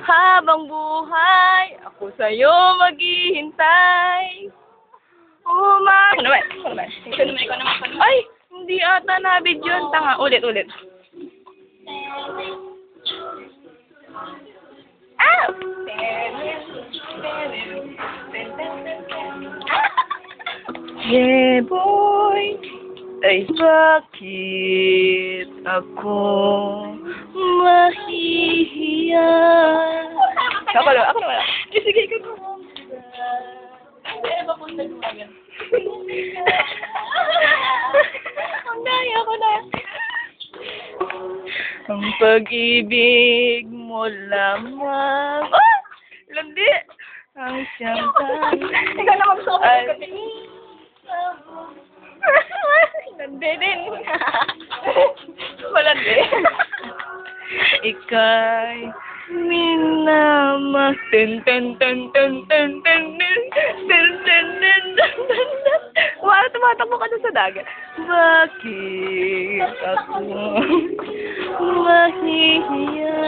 Habang buhay, ako sa'yo maghihintay. Ikaw naman, ikaw naman. Ikaw naman. Ay, hindi ata na-video yun. Tanga, ulit. Ah! Yeah, boy. Ay, bakit ako mahihiya? Ako naman. Sige, ikaw naman. Ako na. Ang pag-ibig mo lamang. Ah! Landi! Ang siyang Ikaw na magsukat. Landi din. Malandi. Ika'y minama. Wala, tumatakbo ka na sa dagat. Bakit ako mahihiya?